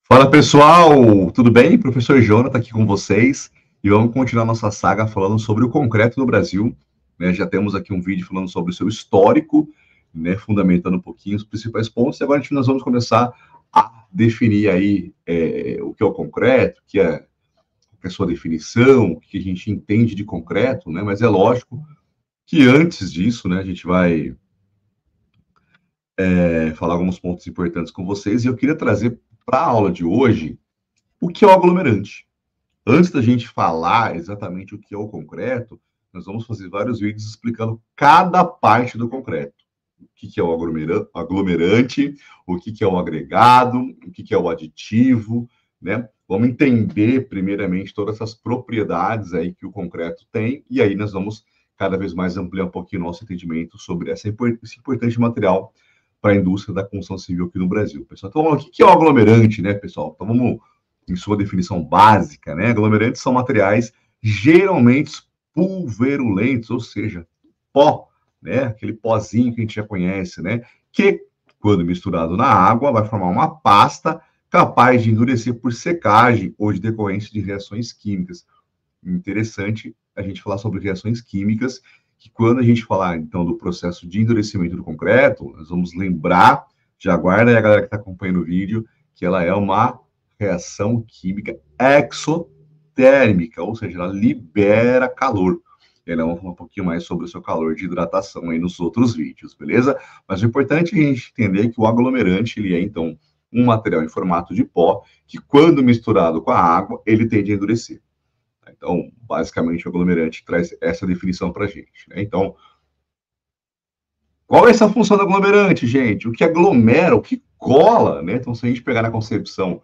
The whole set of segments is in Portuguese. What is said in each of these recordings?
Fala pessoal, tudo bem? Professor Jonathan aqui com vocês e vamos continuar nossa saga falando sobre o concreto no Brasil. Né? Já temos aqui um vídeo falando sobre o seu histórico, né? Fundamentando um pouquinho os principais pontos. E agora nós vamos começar a definir aí o que é o concreto, o que é a sua definição, o que a gente entende de concreto, né? Mas é lógico que antes disso, né, a gente vai falar alguns pontos importantes com vocês e eu queria trazer para a aula de hoje o que é o aglomerante. Antes da gente falar exatamente o que é o concreto, nós vamos fazer vários vídeos explicando cada parte do concreto. O que é o aglomerante, o que é o agregado, o que é o aditivo, né? Vamos entender, primeiramente, todas essas propriedades aí que o concreto tem, e aí nós vamos cada vez mais ampliar um pouquinho o nosso entendimento sobre esse importante material para a indústria da construção civil aqui no Brasil. Pessoal, então, o que é o aglomerante, né, pessoal? Então, vamos em sua definição básica, né? Aglomerantes são materiais geralmente pulverulentos, ou seja, pó, né? Aquele pozinho que a gente já conhece, né? Que, quando misturado na água, vai formar uma pasta capaz de endurecer por secagem ou de decorrência de reações químicas. Interessante a gente falar sobre reações químicas, que quando a gente falar, então, do processo de endurecimento do concreto, nós vamos lembrar, já guarda aí a galera que está acompanhando o vídeo, que ela é uma reação química exotérmica, ou seja, ela libera calor. E aí vamos falar um pouquinho mais sobre o seu calor de hidratação aí nos outros vídeos, beleza? Mas o importante é a gente entender que o aglomerante, ele é, então, um material em formato de pó, que quando misturado com a água, ele tende a endurecer. Então, basicamente, o aglomerante traz essa definição para a gente, né? Então, qual é essa função do aglomerante, gente? O que aglomera, o que cola, né? Então, se a gente pegar na concepção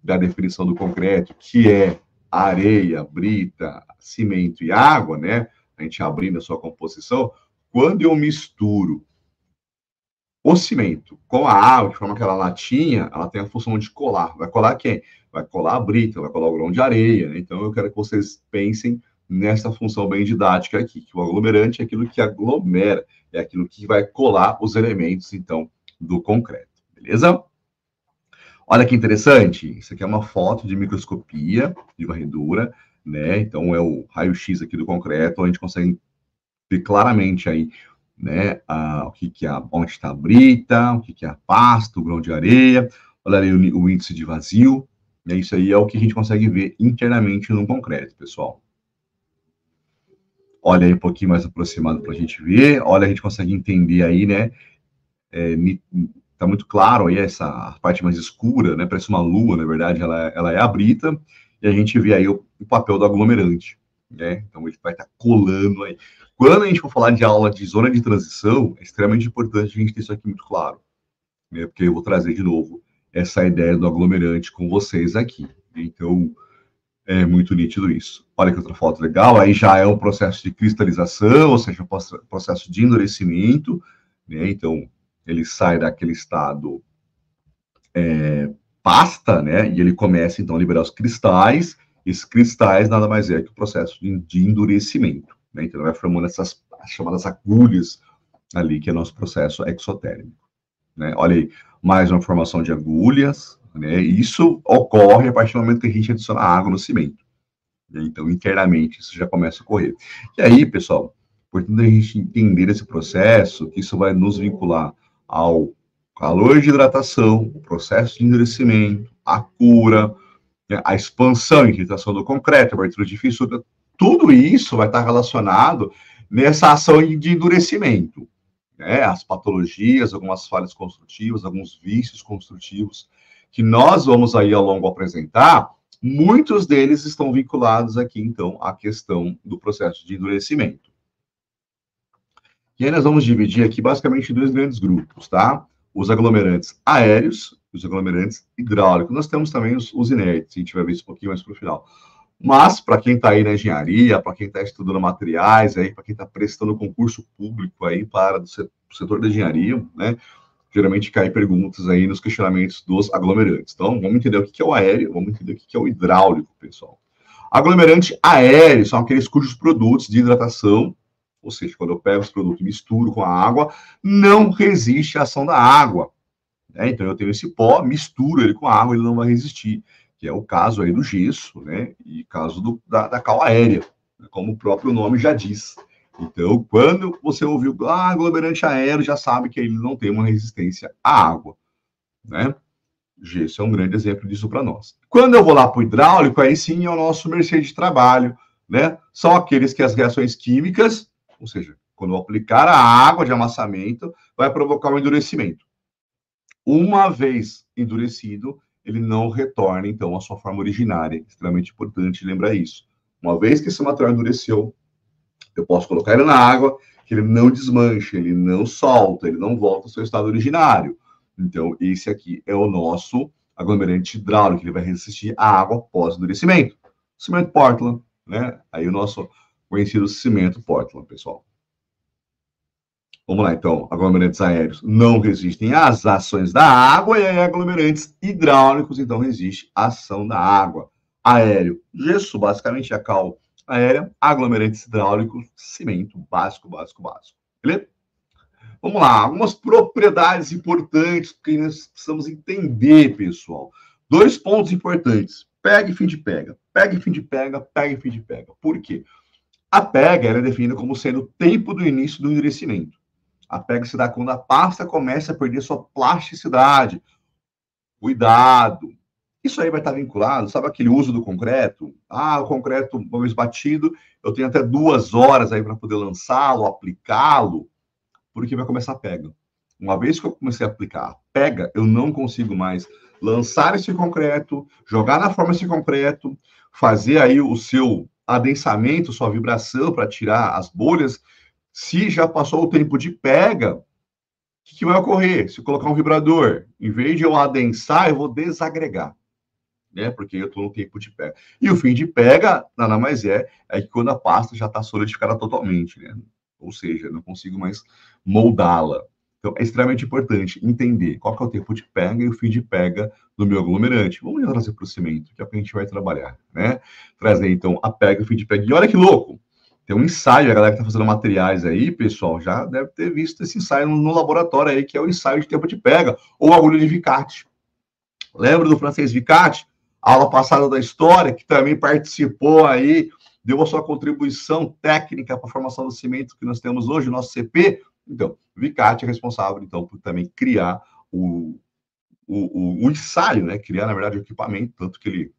da definição do concreto, que é areia, brita, cimento e água, né? A gente abrindo a sua composição, quando eu misturo o cimento com a água, que forma aquela latinha, ela tem a função de colar. Vai colar quem? Vai colar a brita, vai colar o grão de areia, né? Então eu quero que vocês pensem nessa função bem didática aqui, que o aglomerante é aquilo que aglomera, é aquilo que vai colar os elementos, então, do concreto, beleza? Olha que interessante, isso aqui é uma foto de microscopia de varredura, né? Então é o raio-x aqui do concreto, onde a gente consegue ver claramente aí, né, o que é onde está a brita, o que é a pasta, o grão de areia, olha aí o índice de vazio, né? Isso aí é o que a gente consegue ver internamente no concreto, pessoal. Olha aí um pouquinho mais aproximado para a gente ver, olha, a gente consegue entender aí, né, tá muito claro aí essa parte mais escura, né? Parece uma lua, na verdade, ela é a brita, e a gente vê aí o papel do aglomerante, né? Então ele vai estar colando aí. Quando a gente for falar de aula de zona de transição, é extremamente importante a gente ter isso aqui muito claro, né? Porque eu vou trazer de novo essa ideia do aglomerante com vocês aqui. Então, é muito nítido isso. Olha que outra foto legal, aí já é um processo de cristalização, ou seja, um processo de endurecimento, né? Então, ele sai daquele estado pasta, né? E ele começa, então, a liberar os cristais. Esses cristais nada mais é que o processo de endurecimento, né? Então, ele vai formando essas chamadas agulhas ali, que é o nosso processo exotérmico, né? Olha aí, mais uma formação de agulhas, né? E isso ocorre a partir do momento que a gente adiciona água no cimento. Né? Então, internamente, isso já começa a ocorrer. E aí, pessoal, importante a gente entender esse processo, que isso vai nos vincular ao calor de hidratação, o processo de endurecimento, a cura, né, a expansão e irritação do concreto, a abertura de fissura, tudo isso vai estar relacionado nessa ação de endurecimento. Né? As patologias, algumas falhas construtivas, alguns vícios construtivos, que nós vamos aí ao longo apresentar, muitos deles estão vinculados aqui, então, à questão do processo de endurecimento. E aí nós vamos dividir aqui basicamente em dois grandes grupos, tá? Os aglomerantes aéreos e os aglomerantes hidráulicos. Nós temos também os inertes, a gente vai ver isso um pouquinho mais para o final. Mas, para quem está aí na engenharia, para quem está estudando materiais, para quem está prestando concurso público aí para o setor da engenharia, né? Geralmente caem perguntas aí nos questionamentos dos aglomerantes. Então, vamos entender o que é o aéreo, vamos entender o que é o hidráulico, pessoal. Aglomerante aéreo são aqueles cujos produtos de hidratação, ou seja, quando eu pego os produtos e misturo com a água, não resiste à ação da água. né? Então eu tenho esse pó, misturo ele com a água, ele não vai resistir, que é o caso aí do gesso, né? E caso da cal aérea, como o próprio nome já diz. Então, quando você ouviu aglomerante aéreo, já sabe que ele não tem uma resistência à água, né? Gesso é um grande exemplo disso para nós. Quando eu vou lá para o hidráulico, aí sim é o nosso mercê de trabalho, né? São aqueles que as reações químicas, ou seja, quando eu aplicar a água de amassamento, vai provocar um endurecimento. Uma vez endurecido, ele não retorna, então, à sua forma originária. Extremamente importante lembrar isso. Uma vez que esse material endureceu, eu posso colocar ele na água, que ele não desmancha, ele não solta, ele não volta ao seu estado originário. Então, esse aqui é o nosso aglomerante hidráulico, ele vai resistir à água pós-endurecimento. Cimento Portland, né? Aí o nosso conhecido cimento Portland, pessoal. Vamos lá, então. Aglomerantes aéreos não resistem às ações da água, e aí aglomerantes hidráulicos, então, resiste à ação da água. Aéreo, gesso, basicamente a cal aérea, aglomerantes hidráulicos, cimento, básico. Beleza? Vamos lá, algumas propriedades importantes que nós precisamos entender, pessoal. 2 pontos importantes. Pega e fim de pega. Pega e fim de pega, pega e fim de pega. Por quê? A pega ela é definida como sendo o tempo do início do endurecimento. A pega se dá quando a pasta começa a perder sua plasticidade. Cuidado. Isso aí vai estar vinculado, sabe aquele uso do concreto? O concreto, uma vez batido, eu tenho até 2 horas aí para poder lançá-lo, aplicá-lo, porque vai começar a pega. Uma vez que eu comecei a aplicar a pega, eu não consigo mais lançar esse concreto, jogar na forma esse concreto, fazer aí o seu adensamento, sua vibração para tirar as bolhas. Se já passou o tempo de pega, o que vai ocorrer? Se eu colocar um vibrador, em vez de eu adensar, eu vou desagregar, né? Porque eu estou no tempo de pega. E o fim de pega, nada mais é que quando a pasta já está solidificada totalmente, né? Ou seja, eu não consigo mais moldá-la. Então, é extremamente importante entender qual que é o tempo de pega e o fim de pega do meu aglomerante. Vamos trazer para o cimento, que é o que a gente vai trabalhar, né? Trazer, então, a pega e o fim de pega. E olha que louco! Tem um ensaio, a galera que está fazendo materiais aí, pessoal, já deve ter visto esse ensaio no laboratório aí, que é o ensaio de tempo de pega, ou agulha de Vicate. Lembra do francês Vicate? Aula passada da história, que também participou aí, deu a sua contribuição técnica para a formação do cimento que nós temos hoje, o nosso CP. Então, Vicate é responsável, então, por também criar o ensaio, né? Criar, na verdade, o equipamento, tanto que ele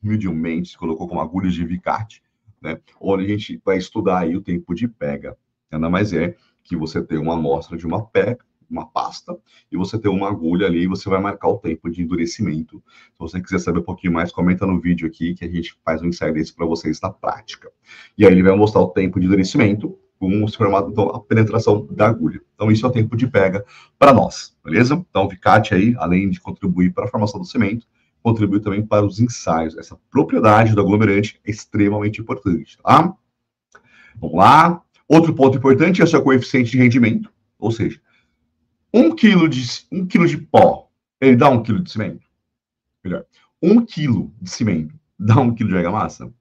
humildemente se colocou como agulhas de Vicate, né? Onde a gente vai estudar aí o tempo de pega. Nada mais é que você tem uma amostra de uma pega, uma pasta, e você tem uma agulha ali e você vai marcar o tempo de endurecimento. Se você quiser saber um pouquinho mais, comenta no vídeo aqui que a gente faz um ensaio desse para vocês na prática. E aí ele vai mostrar o tempo de endurecimento com o formato, então, a penetração da agulha. Então, isso é o tempo de pega para nós, beleza? Então, o Vicate aí, além de contribuir para a formação do cimento, contribui também para os ensaios. Essa propriedade do aglomerante é extremamente importante, tá? Vamos lá. Outro ponto importante é o seu coeficiente de rendimento, ou seja, 1 quilo de pó, ele dá 1 quilo de cimento? Melhor, 1 quilo de cimento dá 1 quilo de argamassa?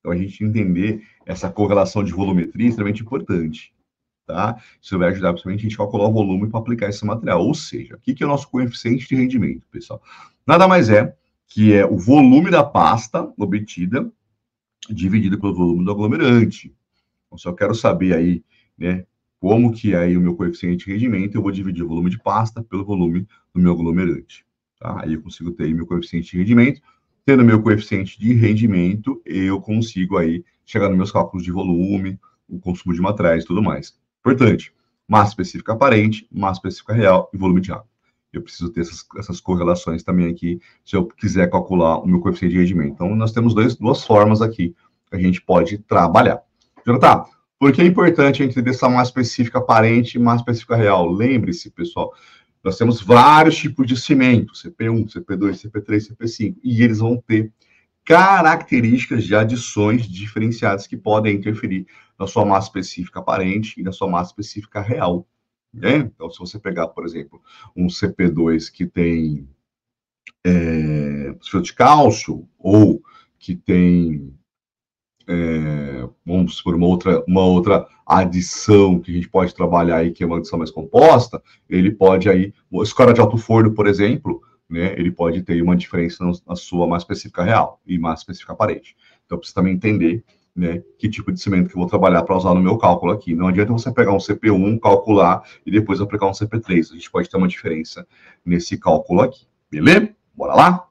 Então, a gente entender essa correlação de volumetria é extremamente importante, tá? Isso vai ajudar principalmente a gente a calcular o volume para aplicar esse material. Ou seja, o que é o nosso coeficiente de rendimento, pessoal? Nada mais é que é o volume da pasta obtida dividido pelo volume do aglomerante. Então, se eu quero saber aí, né, como que é aí o meu coeficiente de rendimento, eu vou dividir o volume de pasta pelo volume do meu aglomerante. Tá? Aí eu consigo ter aí meu coeficiente de rendimento. Tendo meu coeficiente de rendimento, eu consigo aí chegar nos meus cálculos de volume, o consumo de materiais e tudo mais. Importante, massa específica aparente, massa específica real e volume de água. Eu preciso ter essas correlações também aqui, se eu quiser calcular o meu coeficiente de rendimento. Então, nós temos duas formas aqui que a gente pode trabalhar. Jonathan, por que é importante a gente ter essa massa específica aparente e massa específica real? Lembre-se, pessoal, nós temos vários tipos de cimento, CP1, CP2, CP3, CP5, e eles vão ter características de adições diferenciadas que podem interferir na sua massa específica aparente e na sua massa específica real. Né? Então, se você pegar, por exemplo, um CP2 que tem sulfuro de cálcio ou que tem vamos supor, uma outra adição que a gente pode trabalhar aí, que é uma adição mais composta, ele pode aí, escora de alto forno, por exemplo, né, ele pode ter uma diferença na sua mais específica real e mais específica aparente. Então, eu preciso também entender, né, que tipo de cimento que eu vou trabalhar para usar no meu cálculo aqui. Não adianta você pegar um CP1, calcular e depois aplicar um CP3. A gente pode ter uma diferença nesse cálculo aqui. Beleza? Bora lá?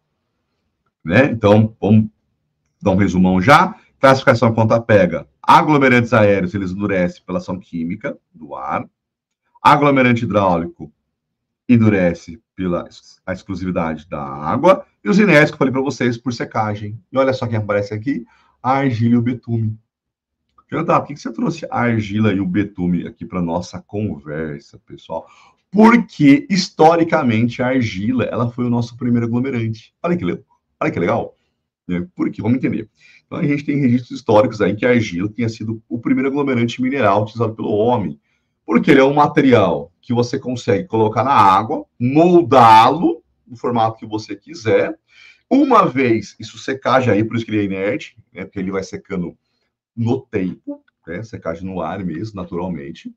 Né? Então, vamos dar um resumão já. Classificação conta pega. Aglomerantes aéreos, eles endurecem pela ação química do ar. Aglomerante hidráulico endurece pela a exclusividade da água. E os inertes, que eu falei para vocês, por secagem. E olha só quem aparece aqui, a argila e o betume. Jonathan, por que você trouxe a argila e o betume aqui para nossa conversa, pessoal? Porque, historicamente, a argila ela foi o nosso primeiro aglomerante. Olha que legal. Por quê? Vamos entender. Então, a gente tem registros históricos aí que a argila tenha sido o primeiro aglomerante mineral utilizado pelo homem. Porque ele é um material que você consegue colocar na água, moldá-lo no formato que você quiser. Uma vez isso secar, já aí, por isso que ele é inerte, né, porque ele vai secando no tempo, né, secagem no ar mesmo, naturalmente.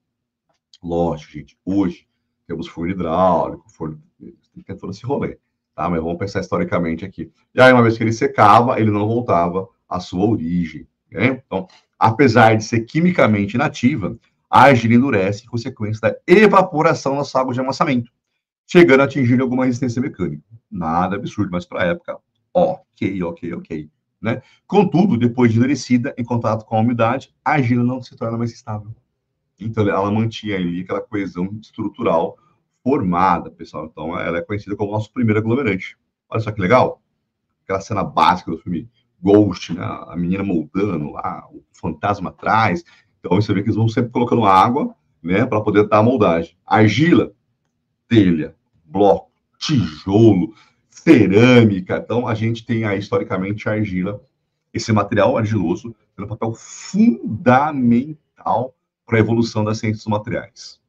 Lógico, gente, hoje temos forno hidráulico, tem que ter todo esse rolê, tá? Mas vamos pensar historicamente aqui. E aí, uma vez que ele secava, ele não voltava à sua origem, né? Então, apesar de ser quimicamente inativa, a argila endurece em consequência da evaporação na sua água de amassamento, chegando a atingir alguma resistência mecânica. Nada absurdo, mas para a época, ok. Né? Contudo, depois de endurecida, em contato com a umidade, a argila não se torna mais estável. Então, ela mantinha ali aquela coesão estrutural formada, pessoal. Então, ela é conhecida como nosso primeiro aglomerante. Olha só que legal. Aquela cena básica do filme Ghost, né? A menina moldando lá, o fantasma atrás. Então, você vê que eles vão sempre colocando água, né, para poder dar a moldagem. Argila, telha, bloco, tijolo, cerâmica. Então, a gente tem aí, historicamente, a argila, esse material argiloso, tem um papel fundamental para a evolução das ciências dos materiais.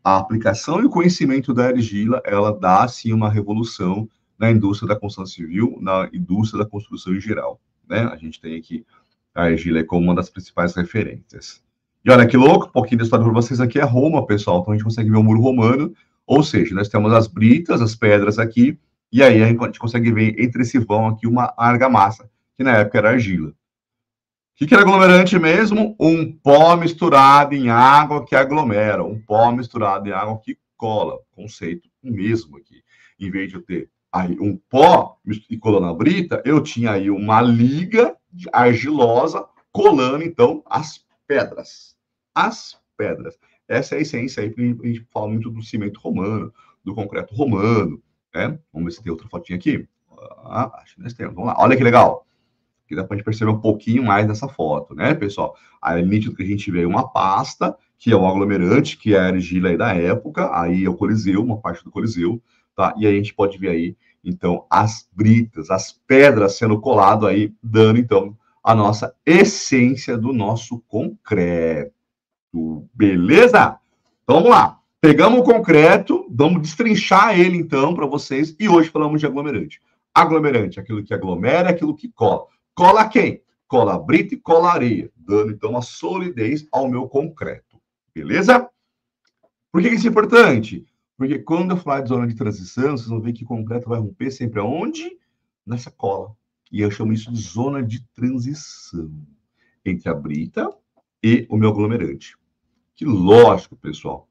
A aplicação e o conhecimento da argila, ela dá, sim, uma revolução na indústria da construção civil, na indústria da construção em geral. Né? A gente tem aqui a argila como uma das principais referências. E olha que louco, um pouquinho da história para vocês aqui é Roma, pessoal. Então, a gente consegue ver o muro romano, ou seja, nós temos as britas, as pedras aqui, e aí a gente consegue ver entre esse vão aqui uma argamassa, que na época era argila. O que era aglomerante mesmo? Um pó misturado em água que aglomera, um pó misturado em água que cola. Conceito mesmo aqui. Em vez de eu ter aí um pó e colando a brita, eu tinha aí uma liga argilosa colando, então, as pedras. As pedras. Essa é a essência aí, a gente fala muito do cimento romano, do concreto romano, né? Vamos ver se tem outra fotinha aqui. Acho que nós temos. Vamos lá. Olha que legal. Que dá para a gente perceber um pouquinho mais dessa foto, né, pessoal? Aí é nítido que a gente vê uma pasta, que é o aglomerante, que é a argila aí da época, aí é o Coliseu, uma parte do Coliseu, tá? E aí a gente pode ver aí, então, as britas, as pedras sendo colado aí, dando, então, a nossa essência do nosso concreto. Beleza? Então, vamos lá. Pegamos o concreto, vamos destrinchar ele, então, para vocês, e hoje falamos de aglomerante. Aglomerante, aquilo que aglomera, aquilo que cola. Cola quem? Cola a brita e cola a areia, dando, então, uma solidez ao meu concreto. Beleza? Por que isso é importante? Porque quando eu falar de zona de transição, vocês vão ver que o concreto vai romper sempre aonde? Nessa cola. E eu chamo isso de zona de transição entre a brita e o meu aglomerante. Que lógico, pessoal,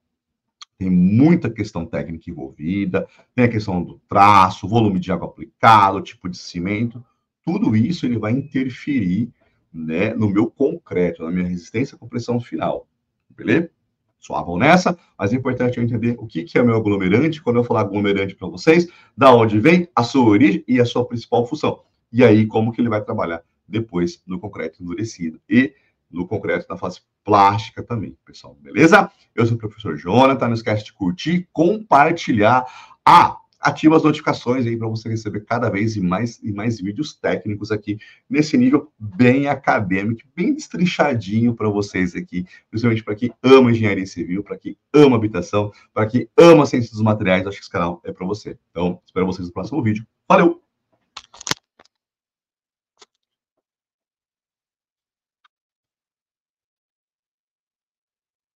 tem muita questão técnica envolvida, tem a questão do traço, volume de água aplicado, tipo de cimento. Tudo isso ele vai interferir, né, no meu concreto, na minha resistência à compressão final. Beleza? Suavam nessa, mas é importante eu entender o que é o meu aglomerante. Quando eu falar aglomerante para vocês, da onde vem a sua origem e a sua principal função. E aí, como que ele vai trabalhar depois no concreto endurecido e no concreto na fase plástica também, pessoal. Beleza? Eu sou o professor Jonathan. Não esquece de curtir, compartilhar. Ativa as notificações aí para você receber cada vez mais vídeos técnicos aqui nesse nível bem acadêmico, bem destrinchadinho para vocês aqui, principalmente para quem ama engenharia civil, para quem ama habitação, para quem ama ciência dos materiais. Acho que esse canal é para você. Então, espero vocês no próximo vídeo. Valeu!